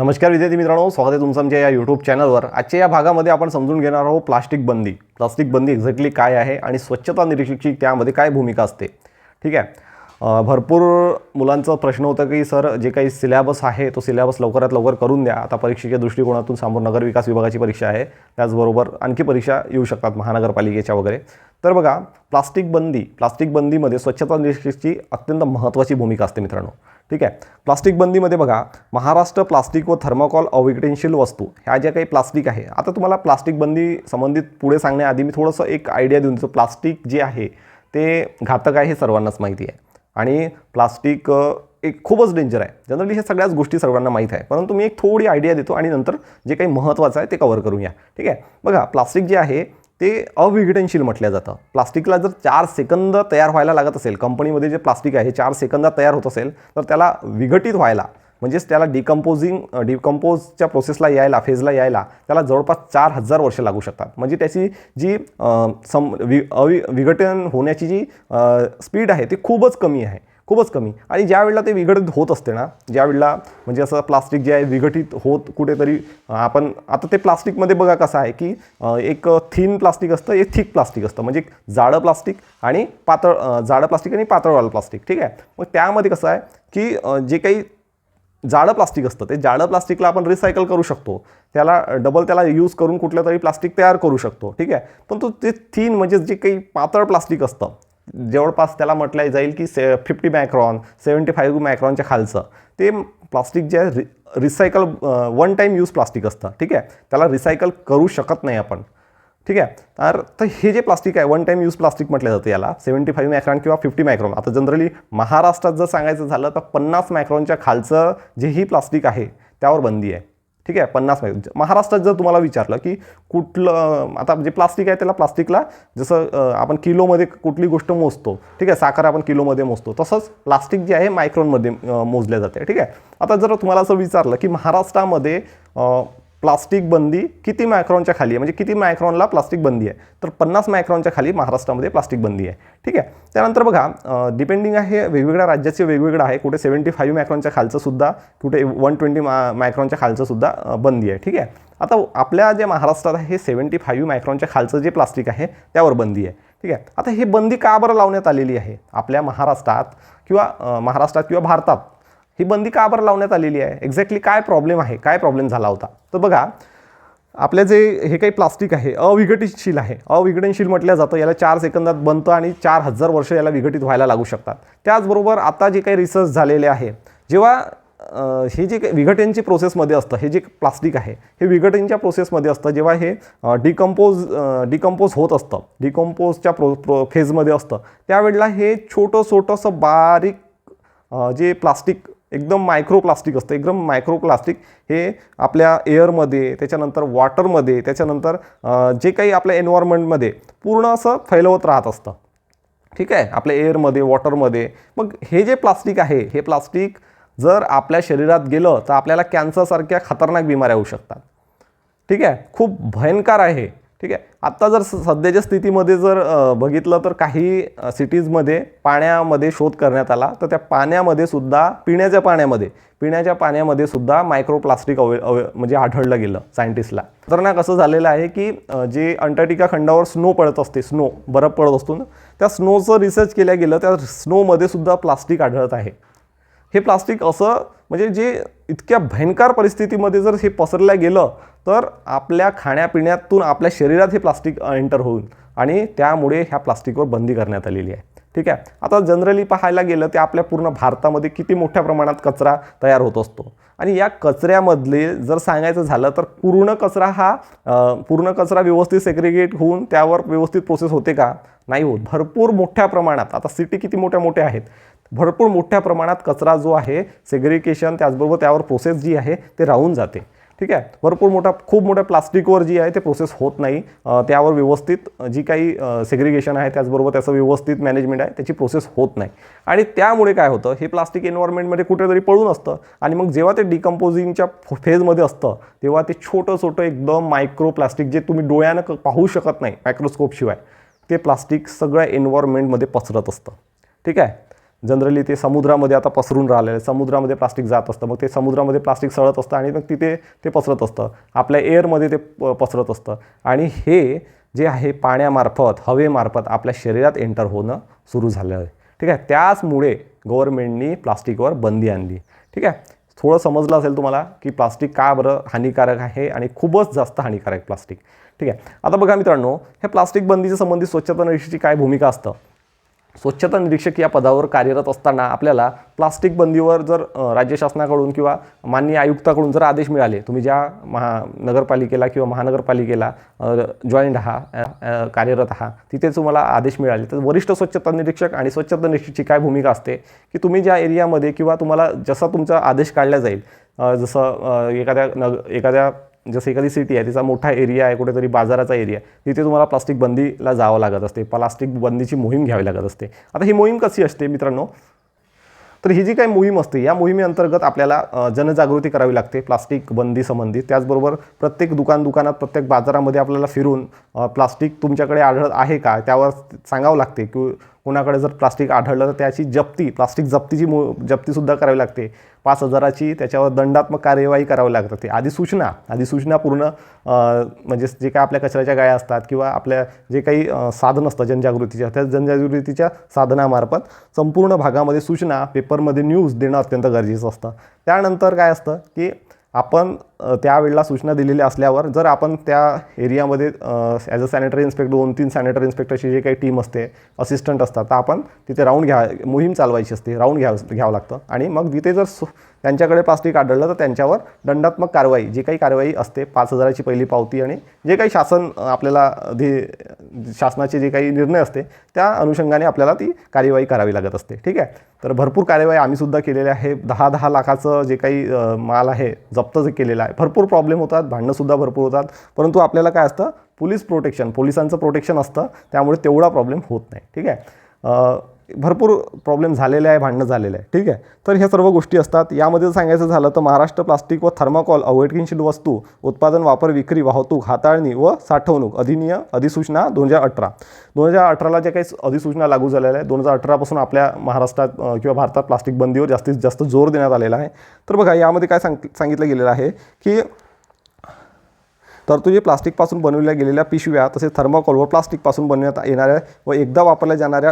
नमस्कार विद्यार्थी मित्रांनो, स्वागत आहे तुमचं आमच्या या यूट्यूब चॅनलवर। आजच्या या भागामध्ये आपण समजून घेणार आहोत प्लास्टिक बंदी। प्लास्टिक बंदी एक्झॅक्टली काय आहे आणि स्वच्छता निरीक्षकाची त्यामध्ये काय भूमिका असते। ठीक आहे, भरपूर मुलांचा प्रश्न होता की सर जे काही सिलेबस आहे तो सिलेबस लवकरात लवकर करून द्या। आता परीक्षेच्या दृष्टिकोनातून समोर नगर विकास विभागाची परीक्षा आहे, त्याचबरोबर आणखी परीक्षा येऊ शकतात महानगरपालिकेच्या वगैरे। तर बघा, प्लास्टिक बंदीमध्ये स्वच्छता निरीक्षकाची अत्यंत महत्त्वाची भूमिका असते मित्रांनो। ठीक आहे, प्लास्टिक बंदीमध्ये बघा, महाराष्ट्र प्लास्टिक व थर्मोकॉल अविघटनशील वस्तू ह्या ज्या काही प्लास्टिक आहे। आता तुम्हाला प्लास्टिक बंदी संबंधित पुढे सांगण्याआधी मी थोडंसं एक आयडिया देऊन देतो। प्लास्टिक जे आहे ते घातक आहे हे सर्वांनाच माहिती आहे आणि प्लास्टिक एक खूपच डेंजर आहे। जनरली हे सगळ्याच गोष्टी सर्वांना माहीत आहे, परंतु मी एक थोडी आयडिया देतो आणि नंतर जे काही महत्त्वाचं आहे ते कव्हर करूया। ठीक आहे, बघा, प्लास्टिक जे आहे ते अविघटनशील म्हटलं जातं। प्लास्टिकला जर 4 सेकंद तयार व्हायला लागत असेल, कंपनीमध्ये जे प्लास्टिक आहे 4 सेकंदात तयार होत असेल, तर त्याला विघटित व्हायला म्हणजेच त्याला डिकम्पोजच्या प्रोसेसला यायला, फेजला यायला त्याला जवळपास 4000 वर्ष लागू शकतात। म्हणजे त्याची जी विघटन होण्याची जी स्पीड आहे ती खूपच कमी आहे, खूपच कमी। आणि ज्या वेळेला ते विघटित होत असते ना, ज्या वेळेला म्हणजे असं प्लास्टिक जे आहे विघटित होत कुठेतरी आपण आता ते प्लास्टिकमध्ये बघा कसं आहे की एक थिन प्लास्टिक असतं, एक थिक प्लास्टिक असतं, म्हणजे जाडं प्लास्टिक आणि पातळवालं प्लास्टिक। ठीक आहे, मग त्यामध्ये कसं आहे की जे काही जाडं प्लास्टिक असतं ते जाडं प्लास्टिकला आपण रिसायकल करू शकतो, त्याला यूज करून कुठलं तरी प्लास्टिक तयार करू शकतो। ठीक आहे, पण तो ते थिन म्हणजे जे काही पातळ प्लास्टिक असतं, जवळपास त्याला म्हटलं जाईल की 50 मायक्रॉन 75 मायक्रॉनच्या खालचं ते प्लास्टिक जे आहे recycle one time use plastic असतं। ठीक आहे, त्याला रिसायकल करू शकत नाही आपण। ठीक आहे, तर हे जे प्लास्टिक आहे वन टाईम यूज प्लास्टिक म्हटलं जातं याला। 75 मायक्रॉन किंवा 50 मायक्रॉन, आता जनरली महाराष्ट्रात जर सांगायचं झालं तर 50 मायक्रॉनच्या खालचं जेही प्लास्टिक आहे त्यावर बंदी आहे। ठीक आहे, 50 महाराष्ट्रात जर तुम्हाला विचारलं की कुठलं, आता जे प्लास्टिक आहे त्याला प्लास्टिकला जसं आपण किलोमध्ये कुठली गोष्ट मोजतो, ठीक आहे, साखर आपण किलोमध्ये मोजतो, तसंच प्लास्टिक जे आहे मायक्रॉनमध्ये मोजले जाते। ठीक आहे, आता जर तुम्हाला असं विचारलं की महाराष्ट्रामध्ये प्लास्टिक बंदी किती मायक्रॉनच्या खाली आहे, म्हणजे किती मायक्रॉनला प्लास्टिक बंदी आहे, तर 50 मायक्रॉनच्या खाली महाराष्ट्रामध्ये प्लास्टिक बंदी आहे। ठीक आहे, त्यानंतर बघा, डिपेंडिंग आहे वेगवेगळ्या राज्याचे वेगवेगळं आहे, कुठे 75 मायक्रॉनच्या खालचं सुद्धा, कुठे 120 मायक्रॉनच्या खालचं सुद्धा बंदी आहे। ठीक आहे, आता आपल्या जे महाराष्ट्रात आहे हे 75 मायक्रॉनच्या खालचं जे प्लास्टिक आहे त्यावर बंदी आहे। ठीक आहे, आता हे बंदी का बरं लावण्यात आलेली आहे आपल्या महाराष्ट्रात किंवा भारतात? ही बंदी का बरं लावण्यात आलेली आहे? एक्झॅक्टली काय प्रॉब्लेम झाला होता? तर बघा, आपले जे हे काही प्लास्टिक आहे अविघटनशील म्हटलं जातं याला। 4 सेकंदात बनतं आणि 4000 वर्ष याला विघटित व्हायला लागू शकतात। त्याचबरोबर आता जे काही रिसर्च झालेले आहे, जेव्हा हे जे काही विघटनची प्रोसेसमध्ये असतं, हे जे प्लास्टिक आहे हे विघटनच्या प्रोसेसमध्ये असतं, जेव्हा हे डिकम्पोज होत असतं, डिकम्पोजच्या फेजमध्ये असतं, त्यावेळेला हे छोटंसं बारीक जे प्लास्टिक एकदम मायक्रो प्लास्टिक हे आपल्या एअरमध्ये, त्याच्यानंतर वॉटरमध्ये, त्याच्यानंतर जे काही आपल्या एन्व्हायरमेंटमध्ये पूर्ण असं फैलवत राहत असतं। ठीक आहे, आपल्या एअरमध्ये, वॉटरमध्ये। मग हे जे प्लास्टिक आहे हे प्लास्टिक जर आपल्या शरीरात गेलं तर आपल्याला कॅन्सरसारख्या खतरनाक बिमाऱ्या होऊ शकतात। ठीक आहे, खूप भयंकर आहे। ठीक आहे, आत्ता जर सध्याच्या स्थितीमध्ये जर बघितलं तर काही सिटीजमध्ये पाण्यामध्ये शोध करण्यात आला, तर त्या पाण्यामध्ये सुद्धा पिण्याच्या पाण्यामध्ये सुद्धा मायक्रोप्लास्टिक म्हणजे आढळलं गेलं सायंटिस्टला। खतरनाक असं झालेलं आहे की जे अंटार्क्टिका खंडावर स्नो पडत असते, बर्फ पडत असतो ना, त्या स्नोचं रिसर्च केलं गेलं, त्या स्नोमध्ये सुद्धा प्लास्टिक आढळत आहे। हे प्लास्टिक असं म्हणजे जे इतक्या भयंकर परिस्थितीमध्ये जर हे पसरलं गेलं तर आपल्या खाण्यापिण्यातून आपल्या शरीरात हे प्लास्टिक एंटर होईल आणि त्यामुळे ह्या प्लास्टिकवर बंदी करण्यात आलेली आहे। ठीक आहे, आता जनरली पाहायला गेलं तर आपल्या पूर्ण भारतामध्ये किती मोठ्या प्रमाणात कचरा तयार होत असतो आणि या कचऱ्यामधले जर सांगायचं झालं तर पूर्ण कचरा व्यवस्थित सेग्रिगेट होऊन त्यावर व्यवस्थित प्रोसेस होते का? नाही होत। भरपूर मोठ्या प्रमाणात, आता सिटी किती मोठ्या आहेत, भरपूर मोठ्या प्रमाणात कचरा जो आहे सेग्रिगेशन, त्याचबरोबर त्यावर प्रोसेस जी आहे ते राहून जाते। ठीक आहे, खूप मोठ्या प्लास्टिकवर जी आहे ते प्रोसेस होत नाही, त्यावर व्यवस्थित जी काही सेग्रिगेशन आहे, त्याचबरोबर त्याचं व्यवस्थित मॅनेजमेंट आहे, त्याची प्रोसेस होत नाही आणि त्यामुळे काय होतं, हे प्लास्टिक एन्व्हायरमेंटमध्ये कुठेतरी पडून असतं आणि मग जेव्हा ते डिकम्पोजिंगच्या फेजमध्ये असतं तेव्हा ते छोटं एकदम मायक्रो प्लास्टिक जे तुम्ही डोळ्यानं पाहू शकत नाही मायक्रोस्कोपशिवाय, ते प्लास्टिक सगळ्या एन्व्हायरमेंटमध्ये पसरत असतं। ठीक आहे, जनरली ते समुद्रामध्ये आता पसरून राहिलेलं आहे, समुद्रामध्ये प्लास्टिक जात असतं, मग ते समुद्रामध्ये प्लास्टिक सळत असतं आणि मग तिथे ते पसरत असतं, आपल्या एअरमध्ये ते पसरत असतं आणि हे जे आहे पाण्यामार्फत हवेमार्फत आपल्या शरीरात एंटर होणं सुरू झालं आहे. ठीक आहे, त्याचमुळे गव्हर्नमेंटनी प्लास्टिकवर बंदी आणली. ठीक आहे, थोडं समजलं असेल तुम्हाला की प्लास्टिक का बरं हानिकारक आहे आणि खूपच जास्त हानिकारक प्लास्टिक. ठीक आहे, आता बघा मित्रांनो, हे प्लास्टिक बंदीच्या संबंधित स्वच्छता निरीक्षकाची काय भूमिका असतं. स्वच्छता निरीक्षक या पदावर कार्यरत असताना आपल्याला प्लास्टिक बंदीवर जर राज्य शासनाकडून किंवा माननीय आयुक्ताकडून जर आदेश मिळाले, तुम्ही ज्या नगरपालिकेला किंवा महानगरपालिकेला जॉईंट आहात, कार्यरत आहात, तिथे तुम्हाला आदेश मिळाले, तर वरिष्ठ स्वच्छता निरीक्षक आणि स्वच्छता निरीक्षकची काय भूमिका असते की तुम्ही ज्या एरियामध्ये किंवा तुम्हाला जसा तुमचा आदेश काढला जाईल, जसं एखादी सिटी आहे, तिचा मोठा एरिया आहे, कुठेतरी बाजाराचा एरिया, तिथे तुम्हाला प्लास्टिक बंदीला जावं लागत असते, प्लास्टिक बंदीची मोहीम घ्यावी लागत असते. आता ही मोहीम कशी असते मित्रांनो, तर ही जी काही मोहीम असते या मोहिमेअंतर्गत आपल्याला जनजागृती करावी लागते प्लास्टिक बंदी संबंधित. त्याचबरोबर प्रत्येक दुकानात प्रत्येक बाजारामध्ये आपल्याला फिरून प्लास्टिक तुमच्याकडे आढळत आहे का त्यावर सांगावं लागते की कोणाकडे जर प्लास्टिक आढळलं तर त्याची प्लास्टिक जप्तीसुद्धा करावी लागते. 5,000ची त्याच्यावर दंडात्मक कार्यवाही करावी लागते. अधिसूचना पूर्ण म्हणजे जे काय आपल्या कचऱ्याच्या गाड्या असतात किंवा आपल्या जे काही साधन असतं जनजागृतीच्या, त्या जनजागृतीच्या साधनामार्फत संपूर्ण भागामध्ये सूचना, पेपरमध्ये न्यूज देणं अत्यंत गरजेचं असतं. त्यानंतर काय असतं की आपण त्यावेळेला सूचना दिलेल्या असल्यावर जर आपण त्या एरियामध्ये as a sanitary inspector 2-3 sanitary इन्स्पेक्टरची जे काही टीम असते, असिस्टंट असतात, तर आपण तिथे मोहीम चालवायची असते, राऊंड घ्यावं लागतं आणि मग तिथे जर त्यांच्याकडे प्लास्टिक आढळलं तर त्यांच्यावर दंडात्मक कारवाई, जी काही कारवाई असते, 5,000ची पहिली पावती आणि जे काही शासनाचे जे काही निर्णय असते त्या अनुषंगाने आपल्याला ती कार्यवाही करावी लागत असते. ठीक आहे, तर भरपूर कार्यवाही आम्हीसुद्धा केलेल्या आहे. 10-10 लाखाचं जे काही माल आहे जप्त केलेला आहे. भरपूर प्रॉब्लेम होतात, भांडणंसुद्धा भरपूर होतात, परंतु आपल्याला काय असतं, पोलिसांचं प्रोटेक्शन असतं, त्यामुळे तेवढा प्रॉब्लेम होत नाही. ठीक आहे, भरपूर प्रॉब्लेम झालेले आहे, भांडणं झालेलं आहे. ठीक आहे, तर ह्या सर्व गोष्टी असतात. यामध्ये सांगायचं झालं तर महाराष्ट्र प्लास्टिक व थर्माकोल अवैधशील वस्तू उत्पादन, वापर, विक्री, वाहतूक, हाताळणी व साठवणूक अधिसूचना 2018ला ज्या काही अधिसूचना लागू झालेल्या आहे, 2018पासून आपल्या महाराष्ट्रात किंवा भारतात प्लास्टिक बंदीवर जास्तीत जास्त जोर देण्यात आलेला आहे. तर बघा, यामध्ये काय सांगितलं गेलेलं आहे की तरतुदी प्लास्टिकपासून बनवल्या गेलेल्या पिशव्या, तसेच थर्माकोल व प्लास्टिकपासून बनवण्यात येणाऱ्या व एकदा वापरल्या जाणाऱ्या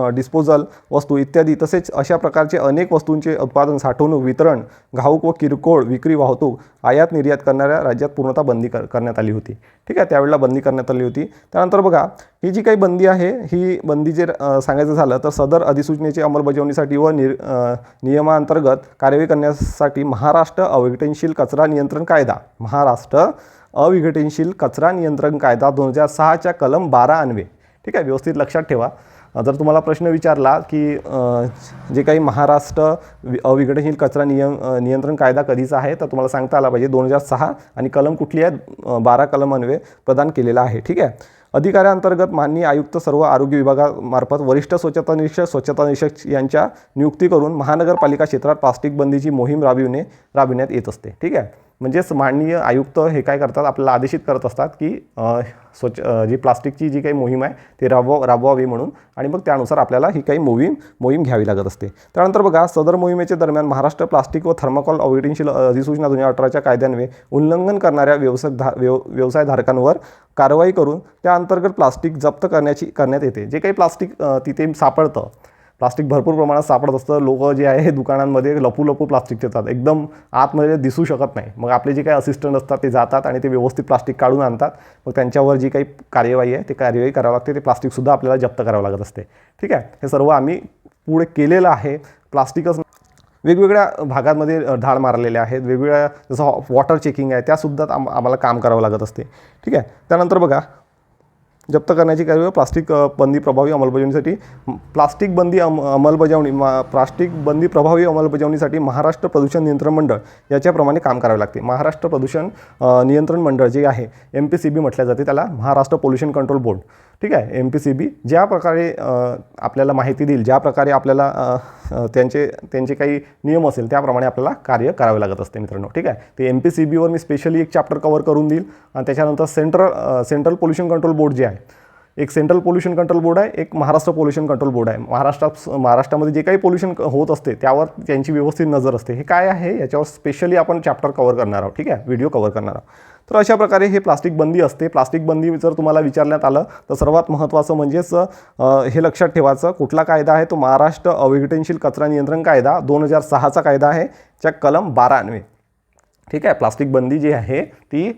डिस्पोजल वस्तू इत्यादी, तसेच अशा प्रकारचे अनेक वस्तूंचे उत्पादन, साठवणूक, वितरण, घाऊक व किरकोळ विक्री, वाहतूक, आयात निर्यात करणाऱ्या राज्यात पूर्णतः बंदी करण्यात आली होती. ठीक आहे, त्यावेळेला बंदी करण्यात आली होती. त्यानंतर बघा, ही जी काही बंदी आहे, ही बंदी जे सांगायचं झालं तर सदर अधिसूचनेची अंमलबजावणीसाठी व नियमांतर्गत कार्यवाही करण्यासाठी महाराष्ट्र अविघटनशील कचरा नियंत्रण कायदा 2006च्या कलम 12 अन्वये. ठीक आहे, व्यवस्थित लक्षात ठेवा. जर तुम्हाला प्रश्न विचारला की जे काही महाराष्ट्र अविघटनशील कचरा नियंत्रण कायदा कधीचा आहे, तर तुम्हाला सांगता आला पाहिजे 2006 आणि कलम कुठली आहे, 12 कलम अन्वये प्रदान केलेला आहे. ठीक आहे, अधिकाऱ्यांतर्गत माननीय आयुक्त सर्व आरोग्य विभागामार्फत वरिष्ठ स्वच्छता निरीक्षक यांच्या नियुक्ती करून महानगरपालिका क्षेत्रात प्लास्टिक बंदीची मोहीम राबविण्यात येत असते. ठीक आहे, म्हणजेच माननीय आयुक्त हे काय करतात, आपल्याला आदेशित करत असतात की जी प्लास्टिकची जी काही मोहीम आहे ती राबवावी म्हणून, आणि मग त्यानुसार आपल्याला ही काही मोहीम घ्यावी लागत असते. त्यानंतर बघा, सदर मोहिमेच्या दरम्यान महाराष्ट्र प्लास्टिक व थर्माकोल अविघटनशील अधिसूचना 2018च्या कायद्यान्वये उल्लंघन करणाऱ्या व्यवसायधारकांवर कारवाई करून त्या अंतर्गत प्लास्टिक जप्त करण्यात येते. जे काही प्लास्टिक तिथे सापडतं, प्लास्टिक भरपूर प्रमाणात सापडत असतं. लोक जे आहे लपून लपू प्लास्टिक देतात, एकदम आतमध्ये दिसू शकत नाही. मग आपले जे काही असिस्टंट असतात ते जातात आणि ते व्यवस्थित प्लास्टिक काढून आणतात. मग त्यांच्यावर जी काही कार्यवाही आहे ते कार्यवाही करावी लागते. ते प्लास्टिकसुद्धा आपल्याला जप्त करावं लागत असते. ठीक आहे, हे सर्व आम्ही पुढे केलेलं आहे. प्लास्टिकच वेगवेगळ्या भागांमध्ये धाड मारलेल्या आहेत, वेगवेगळ्या जसं वॉटर चेकिंग आहे त्यासुद्धा आम्हाला काम करावं लागत असते. ठीक आहे, त्यानंतर बघा, जप्त करण्याची कार्यवाही प्लास्टिक बंदी प्रभावी अंमलबजावणीसाठी महाराष्ट्र प्रदूषण नियंत्रण मंडळ याच्याप्रमाणे काम करावे लागते. महाराष्ट्र प्रदूषण नियंत्रण मंडळ जे आहे, MPCB म्हटल्या जाते त्याला, महाराष्ट्र पोल्युशन कंट्रोल बोर्ड. ठीक आहे, MPCB ज्या प्रकारे आपल्याला माहिती देईल, ज्या प्रकारे आपल्याला त्यांचे काही नियम असेल त्याप्रमाणे आपल्याला कार्य करावे लागत असते मित्रांनो. ठीक आहे, ते MPCBवर मी स्पेशली एक चॅप्टर कव्हर करून देईल. आणि त्याच्यानंतर सेंट्रल पोल्युशन कंट्रोल बोर्ड जे आहे, एक सेंट्रल पोल्युशन कंट्रोल बोर्ड आहे, एक महाराष्ट्र पोल्युशन कंट्रोल बोर्ड आहे. महाराष्ट्रामध्ये जे काही पोल्युशन होत असते त्यावर त्यांची व्यवस्थित नजर असते. हे काय आहे याच्यावर स्पेशली आपण चॅप्टर कव्हर करणार आहोत, ठीक आहे, व्हिडिओ कव्हर करणार आहोत. तर अशा प्रकारे हे प्लास्टिक बंदी असते. प्लास्टिक बंदी जर तुम्हाला विचारण्यात आलं तर सर्वात महत्त्वाचं म्हणजेच हे लक्षात ठेवायचं, कुठला कायदा आहे तो महाराष्ट्र अविघटनशील कचरा नियंत्रण कायदा 2006चा कायदा आहे, च्या कलम 12 ठीक आहे. प्लास्टिक बंदी जी आहे ती,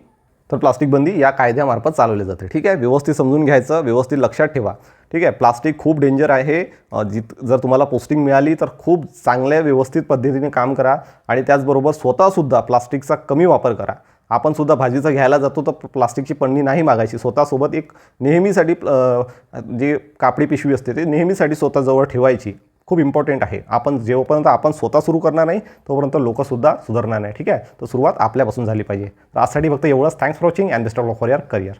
तर प्लास्टिक बंदी या कायद्यामार्फत चालवली जाते, ठीक आहे. व्यवस्थित समजून घ्यायचं, व्यवस्थित लक्षात ठेवा, ठीक आहे. प्लास्टिक खूप डेंजर आहे. जर तुम्हाला पोस्टिंग मिळाली तर खूप चांगल्या व्यवस्थित पद्धतीने काम करा आणि त्याचबरोबर स्वतःसुद्धा प्लास्टिकचा कमी वापर करा. आपण सुद्धा भाजीचं घ्यायला जातो तर प्लास्टिकची पन्नी नाही मागायची. स्वतःसोबत एक नेहमीसाठी जे कापडी पिशवी असते ते नेहमीसाठी स्वतःजवळ ठेवायची. खूप इम्पॉर्टंट आहे. जोपर्यंत आपण स्वतः सुरू करणार नाही तोपर्यंत लोकंसुद्धा सुधारणार नाही, ठीक आहे. तर सुरुवात आपल्यापासून झाली पाहिजे. तर आजसाठी फक्त एवढंच. Thanks for watching and best of luck for your career.